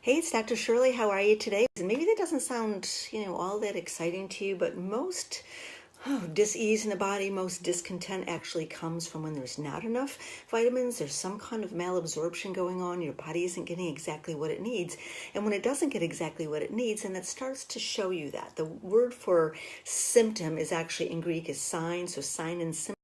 Hey, it's Dr. Shirley. How are you today? Maybe that doesn't sound, all that exciting to you, but most dis-ease in the body, most discontent actually comes from when there's not enough vitamins. There's some kind of malabsorption going on. Your body isn't getting exactly what it needs. And when it doesn't get exactly what it needs, and it starts to show you that. The word for symptom is actually in Greek is sign. So sign and symptom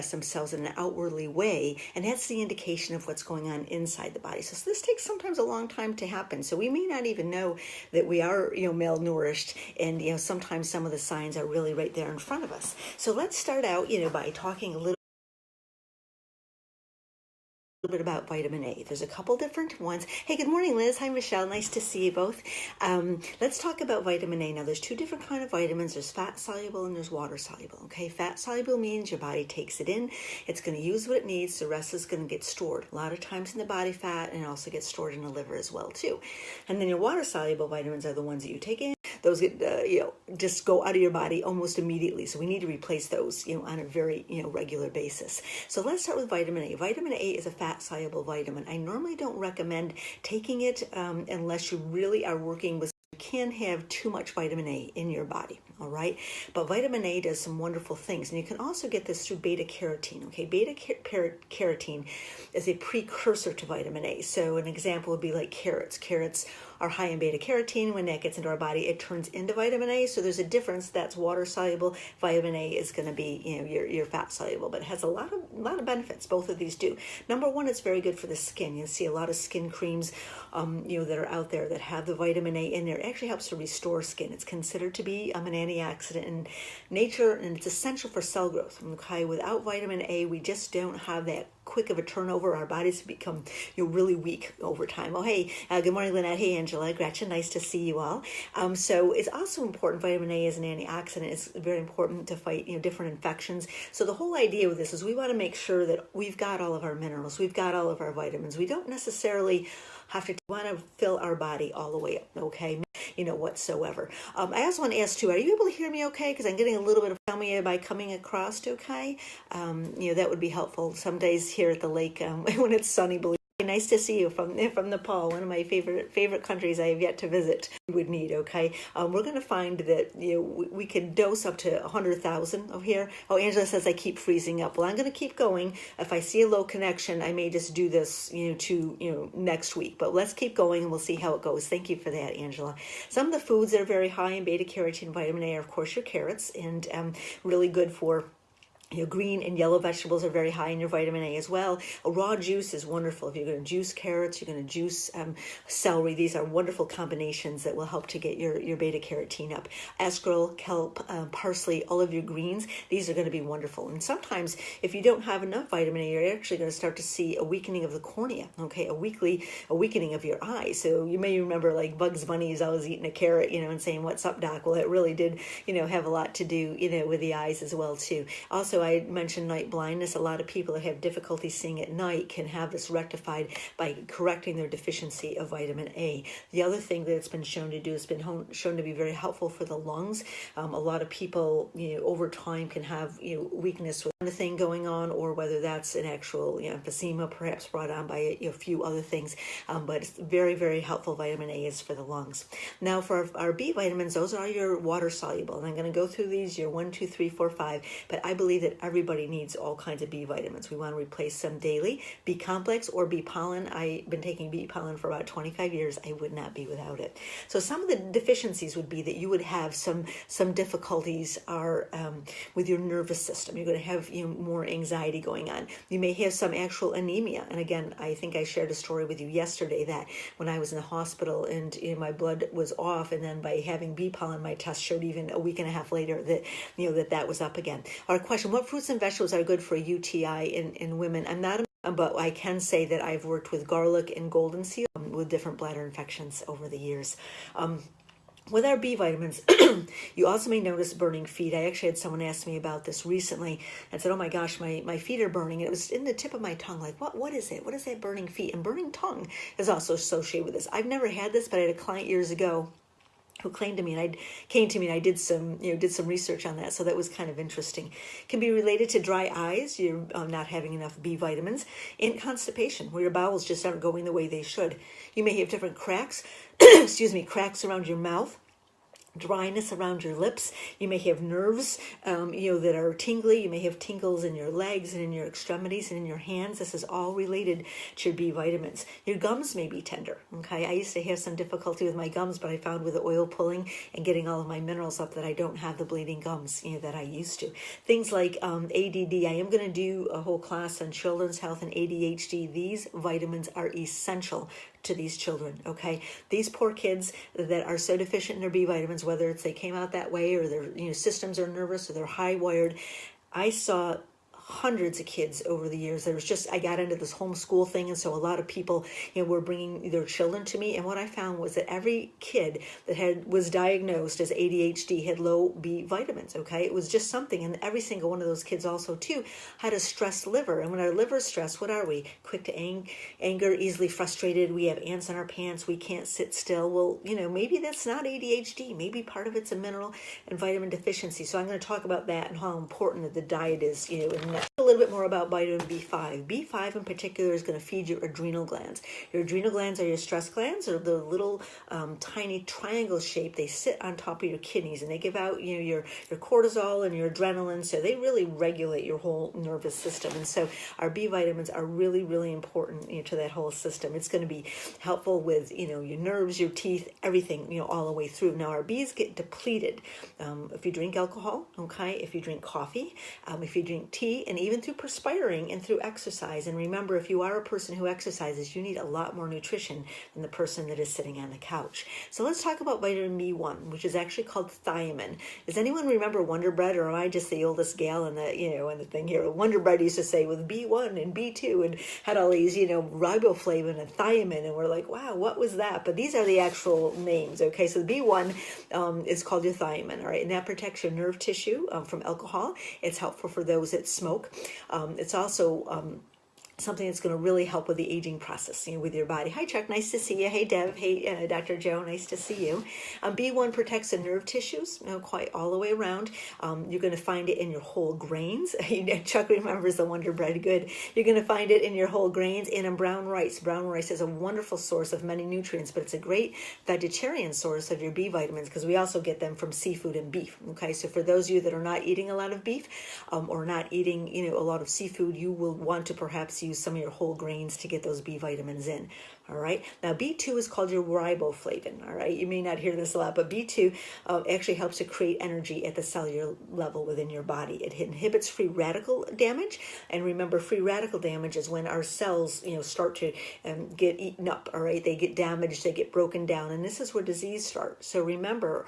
themselves in an outwardly way, and that's the indication of what's going on inside the body. So this takes sometimes a long time to happen. So we may not even know that we are, malnourished, and sometimes some of the signs are really right there in front of us. So let's start out, by talking a little bit about vitamin A. There's a couple different ones. Hey, good morning, Liz. Hi, Michelle. Nice to see you both. Let's talk about vitamin A. Now, there's two different kind of vitamins. There's fat soluble and there's water soluble. Okay, fat soluble means your body takes it in. It's going to use what it needs. The rest is going to get stored. A lot of times in the body fat, and it also gets stored in the liver as well too. And then your water soluble vitamins are the ones that you take in. Those get, just go out of your body almost immediately. So we need to replace those, on a very, regular basis. So let's start with vitamin A. Vitamin A is a fat-soluble vitamin. I normally don't recommend taking it unless you really are working with. You can have too much vitamin A in your body, all right? But vitamin A does some wonderful things, and you can also get this through beta carotene, okay? Beta carotene is a precursor to vitamin A. So an example would be like carrots. Carrots are high in beta carotene. When that gets into our body, it turns into vitamin A. So there's a difference. That's water soluble. Vitamin A is going to be, your fat soluble, but it has a lot of benefits. Both of these do. Number one, it's very good for the skin. You see a lot of skin creams, that are out there that have the vitamin A in there. It actually helps to restore skin. It's considered to be an antioxidant in nature, and it's essential for cell growth. Okay, without vitamin A, we just don't have that quick of a turnover. Our bodies become really weak over time. Oh, hey, good morning, Lynette. Hey, Angela, Gretchen, nice to see you all. So it's also important. Vitamin A is an antioxidant. It's very important to fight different infections. So the whole idea with this is we want to make sure that we've got all of our minerals, we've got all of our vitamins. We don't necessarily want to fill our body all the way up, okay? Whatsoever. I also want to ask too, are you able to hear me okay? Because I'm getting a little bit of tell me by coming across, okay? That would be helpful. Some days here at the lake, when it's sunny, believe. Nice to see you from Nepal, one of my favorite countries I have yet to visit. You would need, okay? We're going to find that we can dose up to 100,000 over here. Oh, Angela says I keep freezing up. Well, I'm going to keep going. If I see a low connection, I may just do this, to next week. But let's keep going and we'll see how it goes. Thank you for that, Angela. Some of the foods that are very high in beta carotene and vitamin A are, of course, your carrots, and really good for. Green and yellow vegetables are very high in your vitamin A as well. A raw juice is wonderful. If you're going to juice carrots, you're going to juice celery. These are wonderful combinations that will help to get your beta carotene up. Escarole, kelp, parsley, all of your greens, these are going to be wonderful. And sometimes if you don't have enough vitamin A, you're actually going to start to see a weakening of the cornea, okay, a weakening of your eyes. So you may remember like Bugs Bunny is always eating a carrot, and saying, "What's up, Doc?" Well, it really did, have a lot to do, with the eyes as well too. Also, I mentioned night blindness. A lot of people that have difficulty seeing at night can have this rectified by correcting their deficiency of vitamin A. The other thing that it's been shown to do has been shown to be very helpful for the lungs. A lot of people, over time can have weakness with the thing going on, or whether that's an actual emphysema perhaps brought on by a few other things. But it's very, very helpful. Vitamin A is for the lungs. Now for our B vitamins, those are your water soluble. And I'm going to go through these, your 1, 2, 3, 4, 5. But I believe that everybody needs all kinds of B vitamins. We want to replace them daily. B complex or B pollen. I've been taking B pollen for about 25 years. I would not be without it. So some of the deficiencies would be that you would have some difficulties are with your nervous system. You're going to have more anxiety going on. You may have some actual anemia. And again, I think I shared a story with you yesterday that when I was in the hospital and my blood was off, and then by having B pollen, my test showed even a week and a half later that that was up again. Our question: what fruits and vegetables are good for UTI in women? I'm not, but I can say that I've worked with garlic and golden seal with different bladder infections over the years. With our B vitamins, you also may notice burning feet. I actually had someone ask me about this recently and said, "Oh my gosh, my feet are burning." And it was in the tip of my tongue. Like, what is it? What is that burning feet? And burning tongue is also associated with this. I've never had this, but I had a client years ago who came to me and I did some research on that. So that was kind of interesting. Can be related to dry eyes, you're not having enough B vitamins, and constipation, where your bowels just aren't going the way they should. You may have different cracks, excuse me, cracks around your mouth, dryness around your lips. You may have nerves, that are tingly. You may have tingles in your legs and in your extremities and in your hands. This is all related to your B vitamins. Your gums may be tender. Okay, I used to have some difficulty with my gums, but I found with the oil pulling and getting all of my minerals up that I don't have the bleeding gums, that I used to. Things like ADD. I am going to do a whole class on children's health and ADHD. These vitamins are essential to these children, okay? These poor kids that are so deficient in their B vitamins, whether it's they came out that way or their systems are nervous or they're high wired. I saw hundreds of kids over the years. I got into this homeschool thing, and so a lot of people, were bringing their children to me. And what I found was that every kid that was diagnosed as ADHD had low B vitamins. Okay, it was just something, and every single one of those kids also too had a stressed liver. And when our liver is stressed, what are we? Quick to anger, easily frustrated. We have ants in our pants. We can't sit still. Well, maybe that's not ADHD. Maybe part of it's a mineral and vitamin deficiency. So I'm going to talk about that and how important the diet is. And a little bit more about vitamin B5. B5 in particular is going to feed your adrenal glands. Your adrenal glands are your stress glands, or the little tiny triangle shape. They sit on top of your kidneys, and they give out your cortisol and your adrenaline. So they really regulate your whole nervous system. And so our B vitamins are really, really important to that whole system. It's going to be helpful with your nerves, your teeth, everything all the way through. Now our B's get depleted if you drink alcohol, okay, if you drink coffee, if you drink tea, and even through perspiring and through exercise. And remember, if you are a person who exercises, you need a lot more nutrition than the person that is sitting on the couch. So let's talk about vitamin B1, which is actually called thiamine. Does anyone remember Wonder Bread, or am I just the oldest gal in the thing here? Wonder Bread used to say with B1 and B2 and had all these riboflavin and thiamine, and we're like, wow, what was that? But these are the actual names. Okay, so the B1 is called your thiamine, all right, and that protects your nerve tissue from alcohol. It's helpful for those that smoke. It's also something that's going to really help with the aging process, with your body. Hi, Chuck. Nice to see you. Hey, Deb. Hey, Dr. Joe. Nice to see you. B1 protects the nerve tissues, quite all the way around. You're going to find it in your whole grains. Chuck remembers the Wonder Bread. Good. You're going to find it in your whole grains and in brown rice. Brown rice is a wonderful source of many nutrients, but it's a great vegetarian source of your B vitamins, because we also get them from seafood and beef. Okay, so for those of you that are not eating a lot of beef or not eating, a lot of seafood, you will want to perhaps use some of your whole grains to get those B vitamins in. All right. Now, B2 is called your riboflavin. All right. You may not hear this a lot, but B2 actually helps to create energy at the cellular level within your body. It inhibits free radical damage. And remember, free radical damage is when our cells, start to get eaten up. All right. They get damaged. They get broken down. And this is where disease starts. So remember,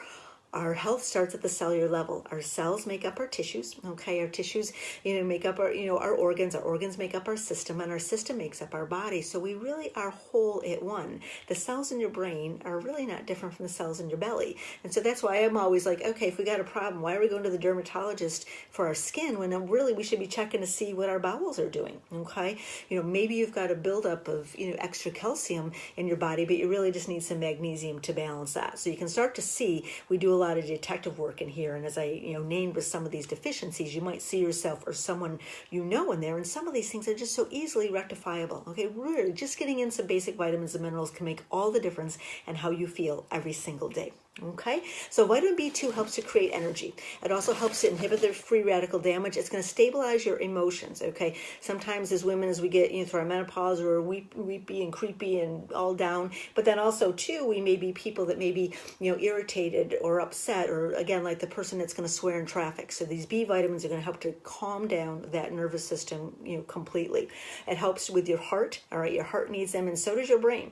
our health starts at the cellular level. Our cells make up our tissues, okay? Our tissues, make up our, our organs make up our system, and our system makes up our body. So we really are whole at one. The cells in your brain are really not different from the cells in your belly. And so that's why I'm always like, okay, if we got a problem, why are we going to the dermatologist for our skin when really we should be checking to see what our bowels are doing, okay? Maybe you've got a buildup of, extra calcium in your body, but you really just need some magnesium to balance that. So you can start to see, we do a lot of detective work in here, and as I named with some of these deficiencies, you might see yourself or someone in there, and some of these things are just so easily rectifiable. Okay, really just getting in some basic vitamins and minerals can make all the difference in how you feel every single day. Okay, so vitamin B2 helps to create energy. It also helps to inhibit the free radical damage. It's going to stabilize your emotions. Okay, sometimes as women, as we get through our menopause, we're weepy and creepy and all down. But then also too, we may be people that may be irritated or upset, or again like the person that's going to swear in traffic. So these B vitamins are going to help to calm down that nervous system completely. It helps with your heart. All right, your heart needs them, and so does your brain.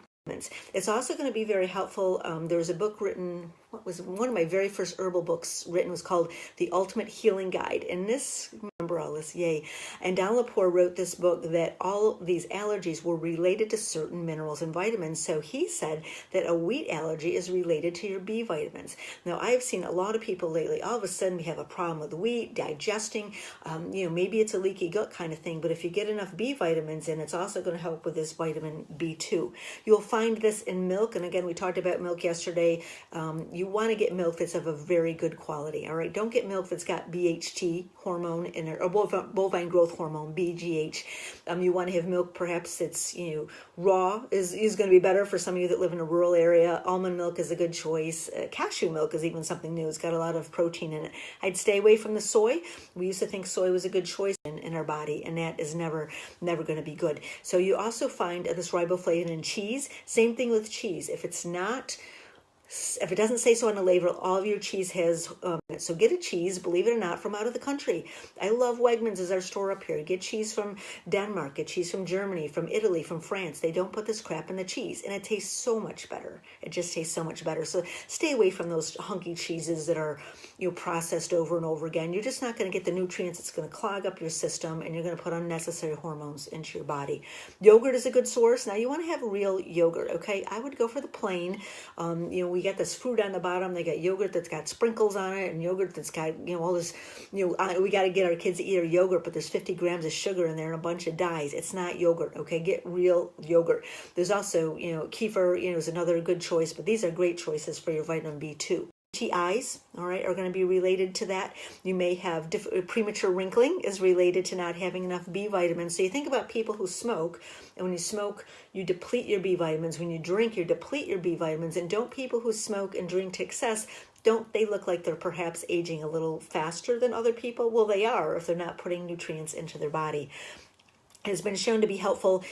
It's also going to be very helpful. There was a book written, what was one of my very first herbal books written, was called The Ultimate Healing Guide. And this remember all this, yay. And Don Lepore wrote this book that all these allergies were related to certain minerals and vitamins. So he said that a wheat allergy is related to your B vitamins. Now, I've seen a lot of people lately, all of a sudden we have a problem with wheat, digesting, maybe it's a leaky gut kind of thing, but if you get enough B vitamins in, it's also going to help with this vitamin B2. You'll find this in milk, and again, we talked about milk yesterday. You want to get milk that's of a very good quality, all right? Don't get milk that's got BHT hormone in it, or bovine growth hormone, BGH. You want to have milk perhaps that's, raw is going to be better for some of you that live in a rural area. Almond milk is a good choice. Cashew milk is even something new. It's got a lot of protein in it. I'd stay away from the soy. We used to think soy was a good choice in our body, and that is never going to be good. So you also find this riboflavin in cheese. Same thing with cheese. If it doesn't say so on the label, all of your cheese has it. So get a cheese, believe it or not, from out of the country. I love Wegmans as our store up here. Get cheese from Denmark, get cheese from Germany, from Italy, from France. They don't put this crap in the cheese, and it tastes so much better. It just tastes so much better. So stay away from those hunky cheeses that are processed over and over again. You're just not going to get the nutrients. It's going to clog up your system, and you're going to put unnecessary hormones into your body. Yogurt is a good source. Now, you want to have real yogurt, okay? I would go for the plain. We got this fruit on the bottom. They got yogurt that's got sprinkles on it, and yogurt that's got all this. We got to get our kids to eat our yogurt, but there's 50 grams of sugar in there and a bunch of dyes. It's not yogurt, okay? Get real yogurt. There's also kefir is another good choice, but these are great choices for your vitamin B2. eyes, all right, are going to be related to that. You may have premature wrinkling is related to not having enough B vitamins. So you think about people who smoke, and when you smoke, you deplete your B vitamins. When you drink, you deplete your B vitamins. And don't people who smoke and drink to excess, don't they look like they're perhaps aging a little faster than other people? Well, they are if they're not putting nutrients into their body. It has been shown to be helpful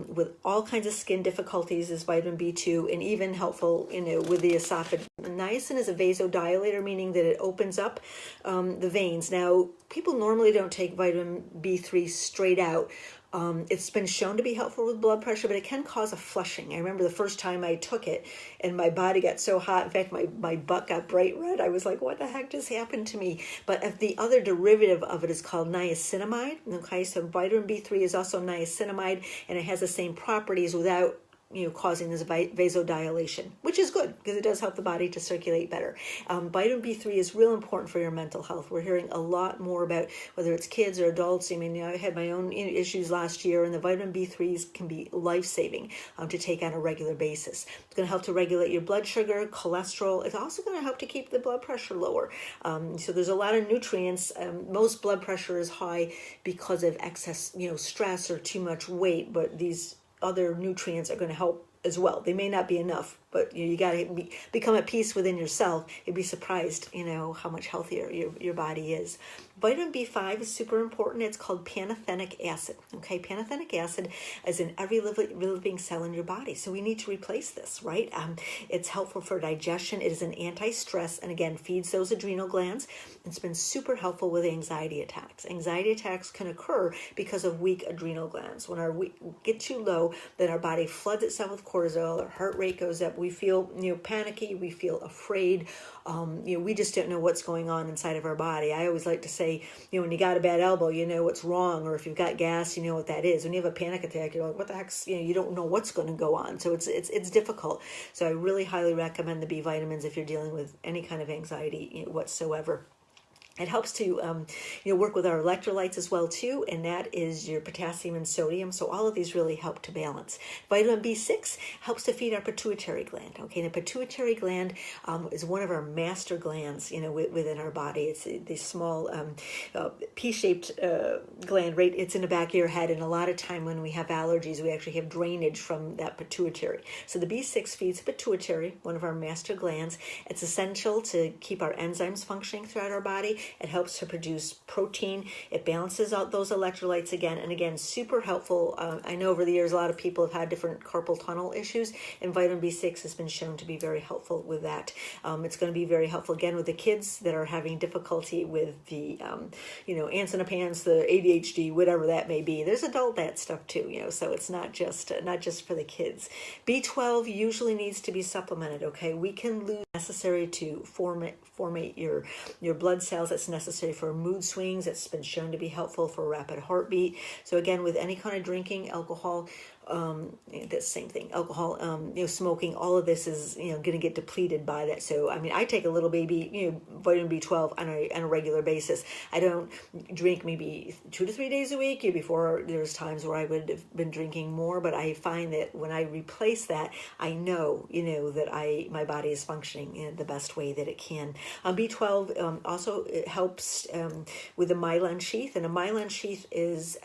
with all kinds of skin difficulties as vitamin B2, and even helpful, with the esophagus. Niacin is a vasodilator, meaning that it opens up the veins. Now, people normally don't take vitamin B3 straight out. It's been shown to be helpful with blood pressure, but it can cause a flushing. I remember the first time I took it, and my body got so hot. In fact, my butt got bright red. I was like, what the heck just happened to me? But the other derivative of it is called niacinamide. Okay, so vitamin B3 is also niacinamide, and it has the same properties without causing this vasodilation, which is good because it does help the body to circulate better. Vitamin B3 is real important for your mental health. We're hearing a lot more about whether it's kids or adults. I mean, I had my own issues last year, and the vitamin B3s can be life-saving to take on a regular basis. It's going to help to regulate your blood sugar, cholesterol. It's also going to help to keep the blood pressure lower. So there's a lot of nutrients. Most blood pressure is high because of excess, stress or too much weight, but these other nutrients are going to help as well. They may not be enough, but you got to become at peace within yourself. You'd be surprised, how much healthier your body is. Vitamin B5 is super important. It's called pantothenic acid. Okay, pantothenic acid is in every living cell in your body, so we need to replace this, right? It's helpful for digestion. It is an anti-stress, and again, feeds those adrenal glands. It's been super helpful with anxiety attacks. Anxiety attacks can occur because of weak adrenal glands. When our get too low, then our body floods itself with cortisol. Our heart rate goes up. We feel, panicky. We feel afraid. We just don't know what's going on inside of our body. I always like to say, when you got a bad elbow, you know what's wrong, or if you've got gas, you know what that is. When you have a panic attack, you're like, what the heck's, you don't know what's going to go on. So it's difficult. So I really highly recommend the B vitamins if you're dealing with any kind of anxiety whatsoever. It helps to, work with our electrolytes as well, too, and that is your potassium and sodium. So all of these really help to balance. Vitamin B6 helps to feed our pituitary gland. Okay, and the pituitary gland is one of our master glands, within our body. It's the small pea-shaped gland, right? It's in the back of your head, and a lot of time when we have allergies, we actually have drainage from that pituitary. So the B6 feeds the pituitary, one of our master glands. It's essential to keep our enzymes functioning throughout our body. It helps to produce protein. It balances out those electrolytes again. And again, super helpful. I know over the years, a lot of people have had different carpal tunnel issues, and vitamin B6 has been shown to be very helpful with that. It's going to be very helpful, again, with the kids that are having difficulty with the, ants in the pants, the ADHD, whatever that may be. There's adult that stuff too, so it's not just for the kids. B12 usually needs to be supplemented, okay? We can lose necessary to formate your blood cells miles. It's necessary for mood swings. It's been shown to be helpful for rapid heartbeat. So again, with any kind of drinking, alcohol, the same thing, alcohol, smoking, all of this is, going to get depleted by that. So, I mean, I take a little baby, vitamin B12 on a regular basis. I don't drink maybe 2 to 3 days a week. Before, there's times where I would have been drinking more, but I find that when I replace that, I know, that my body is functioning in the best way that it can. B12 also it helps with the myelin sheath, and a myelin sheath is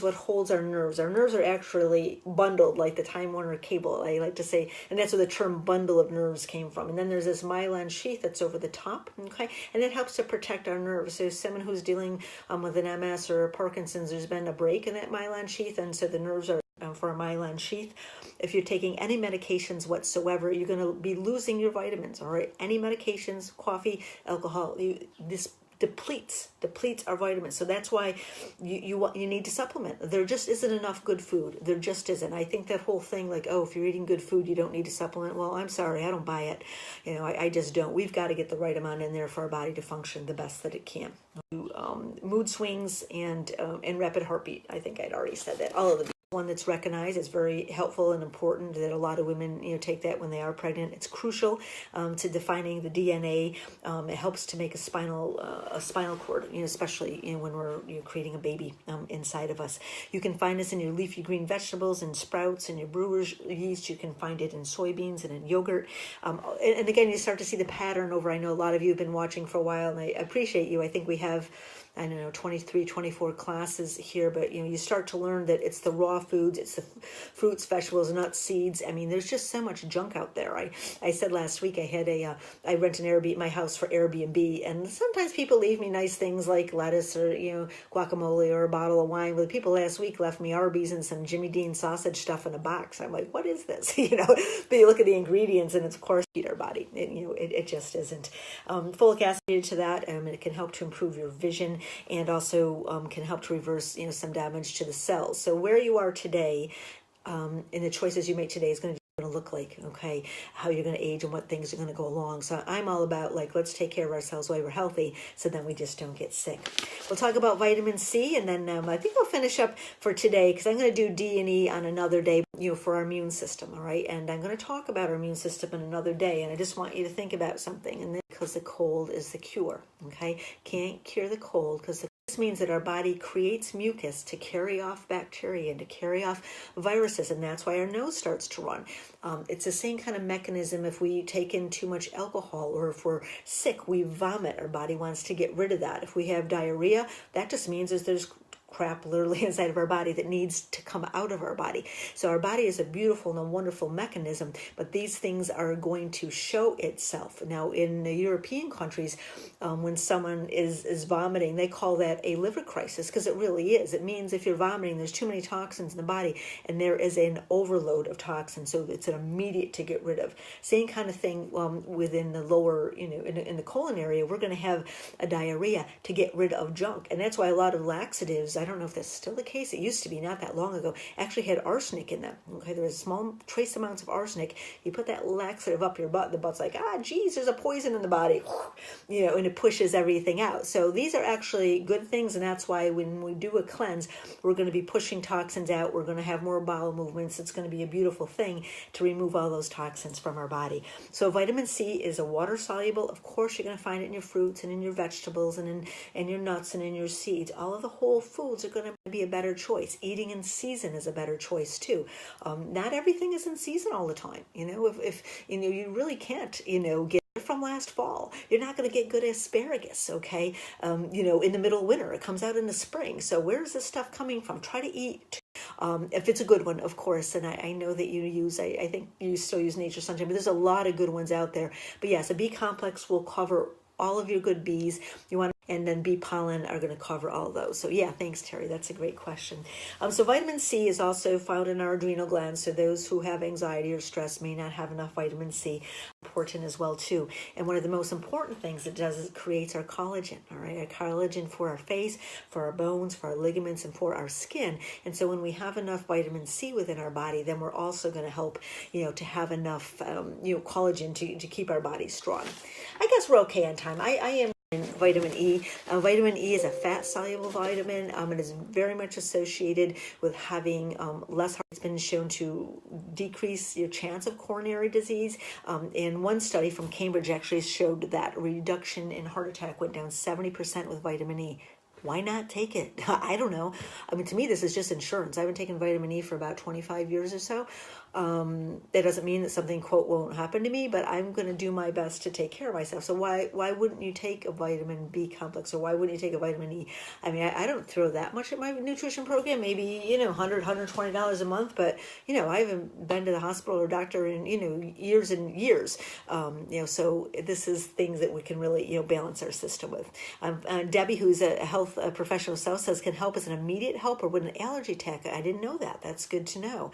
what holds our nerves. Our nerves are actually bundled like the Time Warner cable, I like to say, and that's where the term bundle of nerves came from. And then there's this myelin sheath that's over the top, okay? And it helps to protect our nerves. So someone who's dealing with an MS or Parkinson's, there's been a break in that myelin sheath, and so the nerves are for a myelin sheath. If you're taking any medications whatsoever, you're going to be losing your vitamins, all right? Any medications, coffee, alcohol, this depletes our vitamins. So that's why you need to supplement. There just isn't enough good food. There just isn't. I think that whole thing like, if you're eating good food, you don't need to supplement. Well, I'm sorry, I don't buy it. I just don't. We've got to get the right amount in there for our body to function the best that it can. Mood swings and rapid heartbeat. I think I'd already said that. All of the one that's recognized is very helpful and important that a lot of women take that when they are pregnant. It's crucial to defining the DNA. It helps to make a spinal cord, especially when we're creating a baby inside of us. You can find this in your leafy green vegetables and sprouts and your brewer's yeast. You can find it in soybeans and in yogurt. And again, you start to see the pattern over. I know a lot of you have been watching for a while, and I appreciate you. I think we have 23, 24 classes here, but you start to learn that it's the raw foods, it's the fruits, vegetables, nuts, seeds. I mean, there's just so much junk out there. I said last week I rent my house for Airbnb, and sometimes people leave me nice things like lettuce or guacamole or a bottle of wine. But the people last week left me Arby's and some Jimmy Dean sausage stuff in a box. I'm like, what is this? But you look at the ingredients, and it's of course feed our body. It just isn't. Folic acid to that, it can help to improve your vision, and also can help to reverse, some damage to the cells. So where you are today, in the choices you make today is going to look like, okay, how you're going to age and what things are going to go along. So I'm all about let's take care of ourselves while we're healthy, so then we just don't get sick. We'll talk about vitamin C, and then I think I'll finish up for today because I'm going to do D and E on another day, for our immune system, all right? And I'm going to talk about our immune system in another day, and I just want you to think about something, and then because the cold is the cure, okay? Can't cure the cold because this means that our body creates mucus to carry off bacteria and to carry off viruses, and that's why our nose starts to run. It's the same kind of mechanism if we take in too much alcohol, or if we're sick, we vomit. Our body wants to get rid of that. If we have diarrhea, that just means there's crap literally inside of our body that needs to come out of our body. So our body is a beautiful and a wonderful mechanism, but these things are going to show itself. Now, in the European countries, when someone is vomiting, they call that a liver crisis, because it really is. It means if you're vomiting, there's too many toxins in the body, and there is an overload of toxins, so it's an immediate to get rid of. Same kind of thing within the lower, in the colon area, we're going to have a diarrhea to get rid of junk, and that's why a lot of laxatives, I don't know if that's still the case. It used to be not that long ago. Actually had arsenic in them. Okay, there was small trace amounts of arsenic. You put that laxative up your butt, the butt's like, geez, there's a poison in the body, and it pushes everything out. So these are actually good things, and that's why when we do a cleanse, we're going to be pushing toxins out. We're going to have more bowel movements. It's going to be a beautiful thing to remove all those toxins from our body. So vitamin C is a water soluble. Of course, you're going to find it in your fruits and in your vegetables and in your nuts and in your seeds. All of the whole foods are going to be a better choice. Eating in season is a better choice too. Not everything is in season all the time. If you really can't, get it from last fall. You're not going to get good asparagus, okay? In the middle of winter. It comes out in the spring. So where's this stuff coming from? Try to eat. If it's a good one, of course, and I know that you use, I think you still use Nature Sunshine, but there's a lot of good ones out there. But yes, a B complex will cover all of your good Bs. And then bee pollen are going to cover all those. So yeah, thanks, Terry. That's a great question. So vitamin C is also found in our adrenal glands. So those who have anxiety or stress may not have enough vitamin C. Important as well too. And one of the most important things it does is it creates our collagen. All right, our collagen for our face, for our bones, for our ligaments, and for our skin. And so when we have enough vitamin C within our body, then we're also going to help, to have enough, collagen to keep our body strong. I guess we're okay on time. I am vitamin E. Vitamin E is a fat-soluble vitamin. It is very much associated with having less heart. It's been shown to decrease your chance of coronary disease. And one study from Cambridge actually showed that a reduction in heart attack went down 70% with vitamin E. Why not take it? I don't know. I mean, to me, this is just insurance. I haven't taken vitamin E for about 25 years or so. That doesn't mean that something, quote, won't happen to me, but I'm going to do my best to take care of myself. So why wouldn't you take a vitamin B complex, or why wouldn't you take a vitamin E? I mean, I don't throw that much at my nutrition program, maybe, $100, $120 a month, but, I haven't been to the hospital or doctor in, years and years. So this is things that we can really, balance our system with. Debbie, who's a health professional herself, says can help as an immediate help or with an allergy attack. I didn't know that. That's good to know.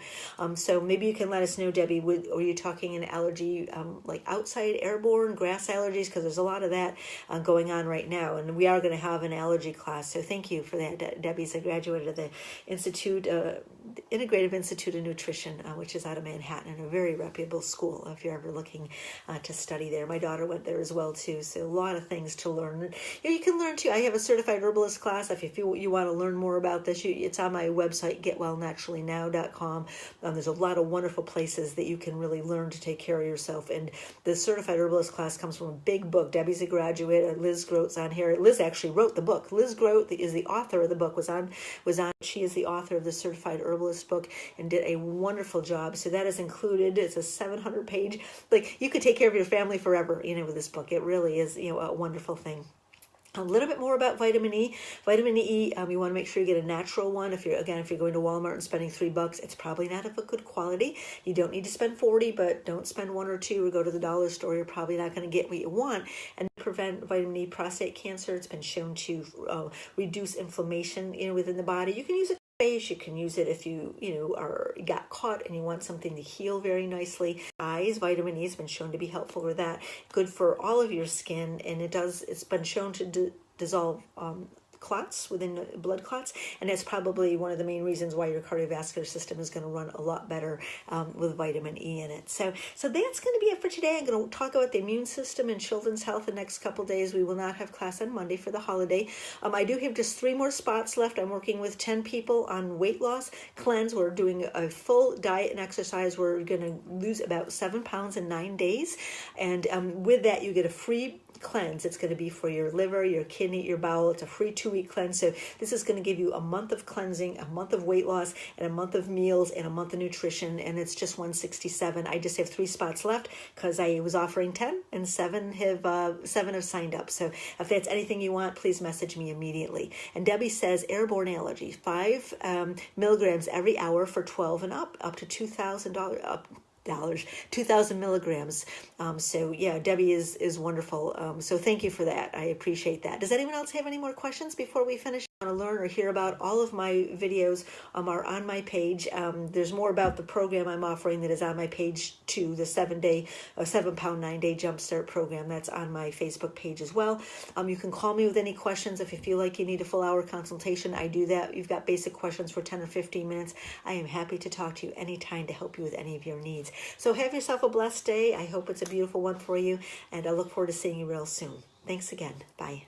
So maybe you can let us know, Debbie, are you talking an allergy like outside airborne grass allergies? Because there's a lot of that going on right now. And we are going to have an allergy class. So thank you for that. Debbie's a graduate of the Institute, Integrative Institute of Nutrition, which is out of Manhattan, and a very reputable school if you're ever looking to study there. My daughter went there as well, too. So a lot of things to learn. You can learn, too. I have a certified herbalist class. If you want to learn more about this, it's on my website, getwellnaturallynow.com. There's a lot of wonderful places that you can really learn to take care of yourself. And the certified herbalist class comes from a big book. Debbie's a graduate. Liz Grote's on here. Liz actually wrote the book. Liz Grote is the author of the book. She is the author of the certified herbalist book and did a wonderful job. So that is included. It's a 700-page. Like, you could take care of your family forever, with this book. It really is, a wonderful thing. A little bit more about vitamin E. Vitamin E, you want to make sure you get a natural one. If you're going to Walmart and spending $3, it's probably not of a good quality. You don't need to spend 40, but don't spend 1 or 2 or go to the dollar store. You're probably not going to get what you want. And prevent vitamin E prostate cancer. It's been shown to reduce inflammation, within the body. You can use it face. You can use it if you got caught and you want something to heal very nicely. Eyes, vitamin E has been shown to be helpful with that. Good for all of your skin, and it's been shown to dissolve clots within blood clots, and that's probably one of the main reasons why your cardiovascular system is going to run a lot better with vitamin E in it. So that's going to be it for today. I'm going to talk about the immune system and children's health the next couple days. We will not have class on Monday for the holiday. I do have just 3 more spots left. I'm working with 10 people on weight loss cleanse. We're doing a full diet and exercise. We're going to lose about 7 pounds in 9 days, and with that you get a free cleanse. It's going to be for your liver, your kidney, your bowel. It's a free 2-week cleanse. So this is going to give you a month of cleansing, a month of weight loss, and a month of meals, and a month of nutrition. And it's just $167. I just have 3 spots left because I was offering 10, and 7 have signed up. So if that's anything you want, please message me immediately. And Debbie says airborne allergy, 5 milligrams every hour for 12 and up to $2,000. 2,000 milligrams. So yeah, Debbie is wonderful. So thank you for that. I appreciate that. Does anyone else have any more questions before we finish? Want to learn or hear about all of my videos are on my page. There's more about the program I'm offering that is on my page too, the 7-pound 9-day jumpstart program. That's on my Facebook page as well. You can call me with any questions if you feel like you need a full hour consultation. I do that. You've got basic questions for 10 or 15 minutes. I am happy to talk to you anytime to help you with any of your needs. So have yourself a blessed day. I hope it's a beautiful one for you, and I look forward to seeing you real soon. Thanks again. Bye.